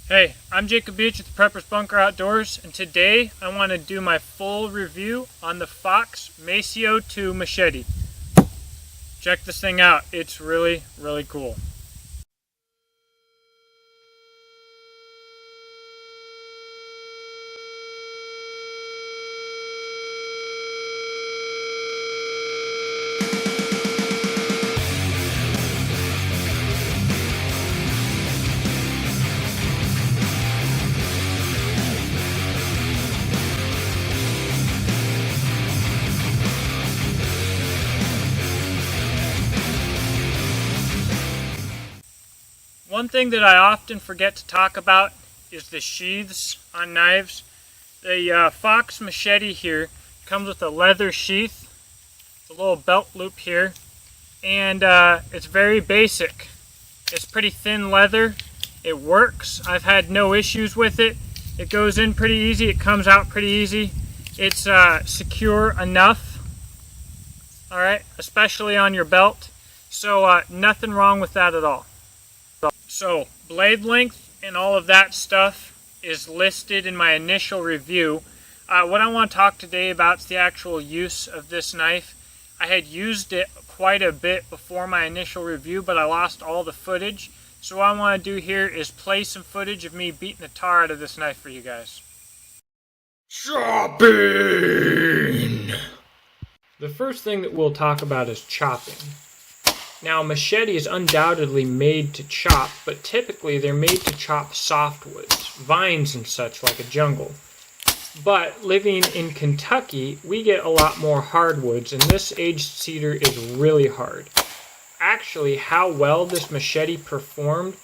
Hey, I'm Jacob Beach at the Prepper's Bunker Outdoors, and today I want to do my full review on the Fox Macio 2 Machete. Check this thing out. It's really, really cool. One thing that I often forget to talk about is the sheaths on knives. The Fox Machete here comes with a leather sheath, a little belt loop here, and it's very basic. It's pretty thin leather. It works. I've had no issues with it. It goes in pretty easy. It comes out pretty easy. It's secure enough, all right, especially on your belt. So nothing wrong with that at all. So blade length and all of that stuff is listed in my initial review. What I want to talk today about is the actual use of this knife. I had used it quite a bit before my initial review, but I lost all the footage. So what I want to do here is play some footage of me beating the tar out of this knife for you guys. Chopping! The first thing that we'll talk about is chopping. Now, Machete is undoubtedly made to chop, but typically they're made to chop softwoods, vines and such, like a jungle. But living in Kentucky, we get a lot more hardwoods, and this aged cedar is really hard. Actually, how well this Machete performed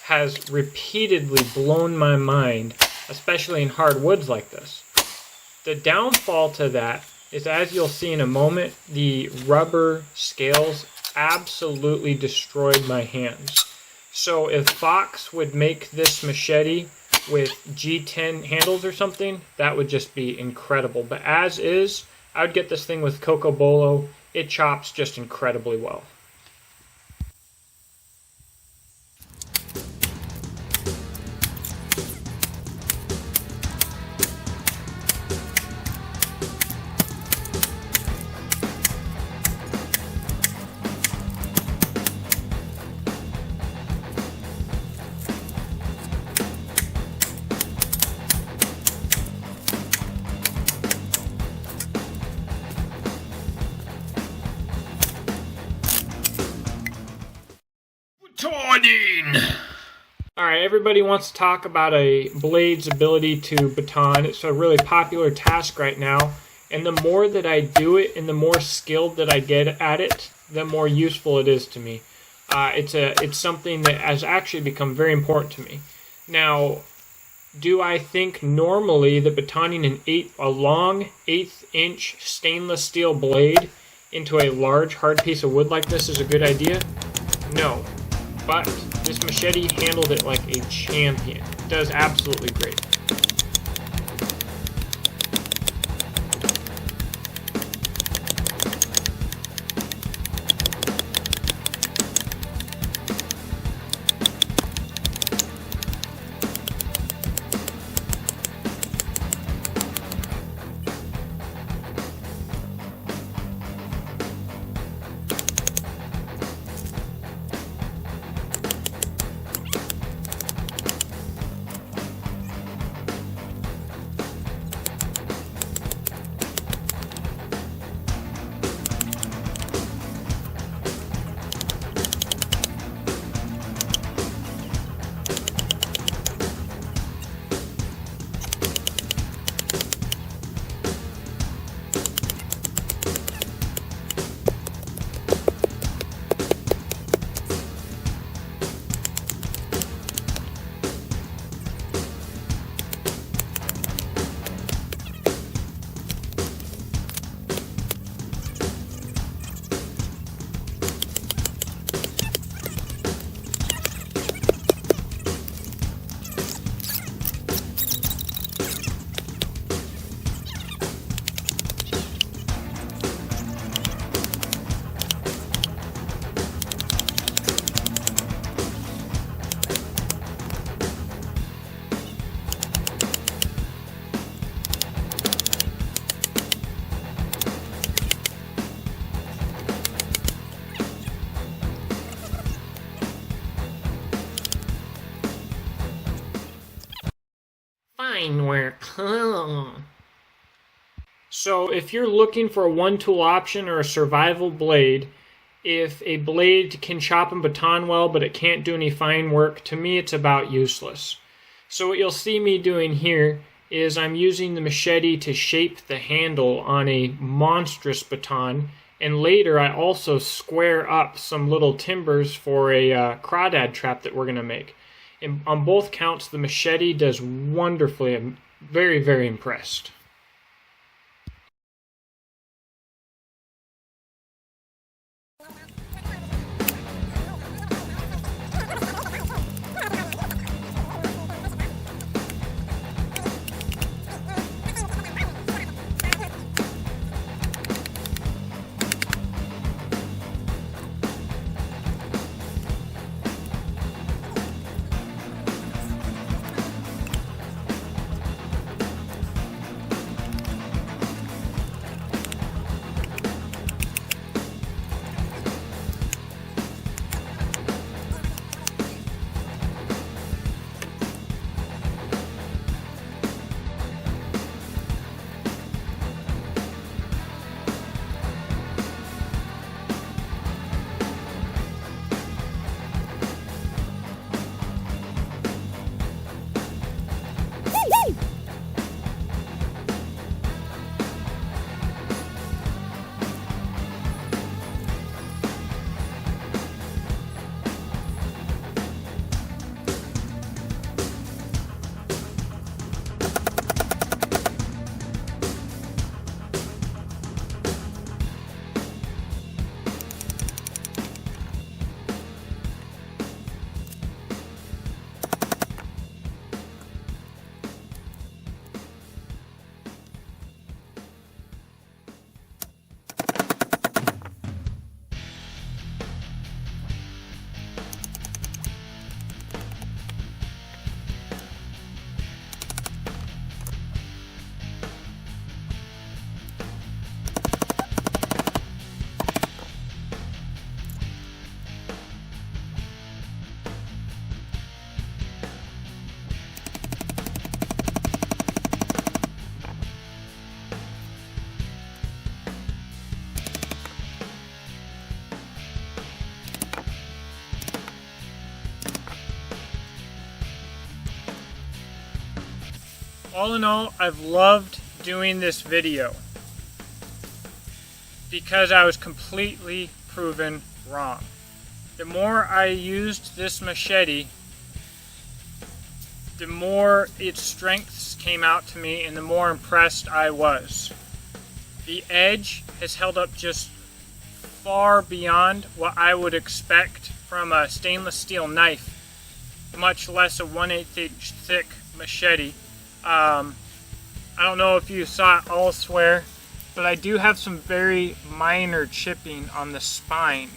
has repeatedly blown my mind, especially in hardwoods like this. The downfall to that is, as you'll see in a moment, the rubber scales absolutely destroyed my hands. So if Fox would make this machete with G10 handles or something, that would just be incredible. But as is, I would get this thing with Coco Bolo. It chops just incredibly well. Alright, everybody wants to talk about a blade's ability to baton. It's a really popular task right now, and the more that I do it and the more skilled that I get at it, the more useful it is to me. It's something that has actually become very important to me. Now, do I think normally that batoning a long 1/8 inch stainless steel blade into a large hard piece of wood like this is a good idea? No. But this Machete handled it like a champion. It does absolutely great. fine work. So if you're looking for a one-tool option or a survival blade, if a blade can chop and baton well but it can't do any fine work, to me it's about useless. So what you'll see me doing here is I'm using the machete to shape the handle on a monstrous baton, and later I also square up some little timbers for a crawdad trap that we're going to make. And on both counts, the machete does wonderfully. I'm very, very impressed. All in all, I've loved doing this video because I was completely proven wrong. The more I used this machete, the more its strengths came out to me and the more impressed I was. The edge has held up just far beyond what I would expect from a stainless steel knife, much less a 1/8 inch thick machete. I don't know if you saw it elsewhere, but I do have some very minor chipping on the spine.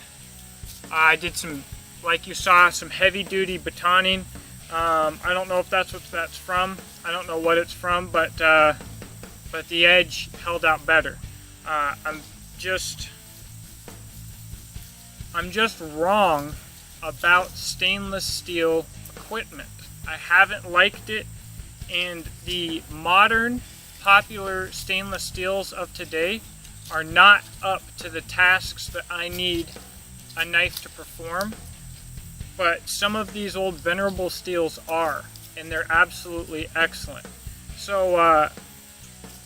I did some, like you saw, some heavy duty batoning. I don't know if that's what that's from. I don't know what it's from, but the edge held out better. I'm just wrong about stainless steel equipment. I haven't liked it, and the modern popular stainless steels of today are not up to the tasks that I need a knife to perform. But some of these old venerable steels are, and they're absolutely excellent. So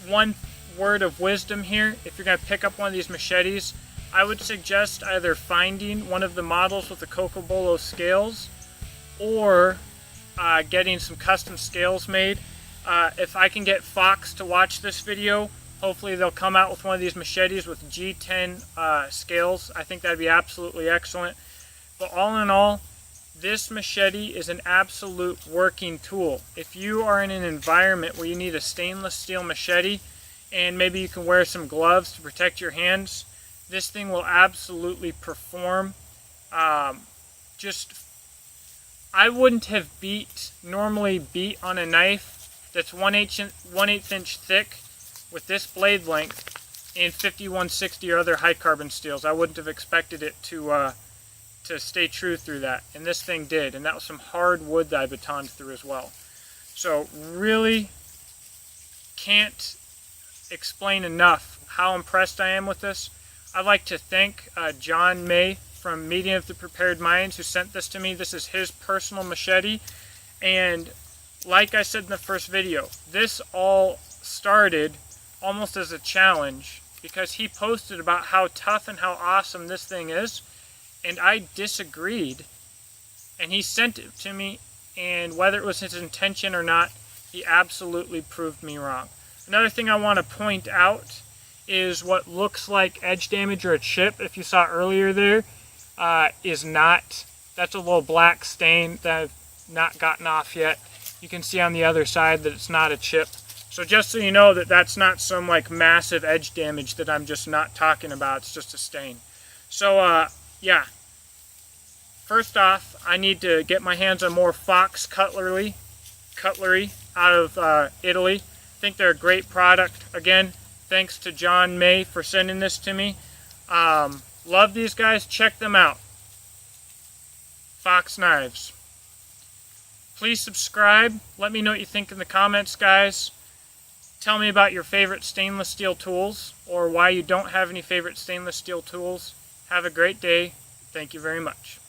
one word of wisdom here, if you're going to pick up one of these machetes, I would suggest either finding one of the models with the Cocobolo scales or getting some custom scales made. If I can get Fox to watch this video, hopefully they'll come out with one of these machetes with G10 scales. I think that'd be absolutely excellent. But all in all, this machete is an absolute working tool. If you are in an environment where you need a stainless steel machete and maybe you can wear some gloves to protect your hands, this thing will absolutely perform. I wouldn't have normally beat on a knife that's 1/8 inch thick with this blade length in 5160 or other high carbon steels. I wouldn't have expected it to stay true through that, and this thing did, and that was some hard wood that I batoned through as well. So really, can't explain enough how impressed I am with this. I'd like to thank John May from Meeting of the Prepared Minds who sent this to me. This is his personal machete, and like I said in the first video, this all started almost as a challenge because he posted about how tough and how awesome this thing is, and I disagreed, and he sent it to me, and whether it was his intention or not, he absolutely proved me wrong. Another thing I want to point out is what looks like edge damage or a chip, if you saw earlier there, is not. That's a little black stain that I've not gotten off yet. You can see on the other side that it's not a chip. So just so you know that that's not some like massive edge damage that I'm just not talking about. It's just a stain. So yeah. First off, I need to get my hands on more Fox cutlery out of Italy. I think they're a great product. Again, thanks to John May for sending this to me. Love these guys. Check them out. Fox Knives. Please subscribe. Let me know what you think in the comments, guys. Tell me about your favorite stainless steel tools or why you don't have any favorite stainless steel tools. Have a great day. Thank you very much.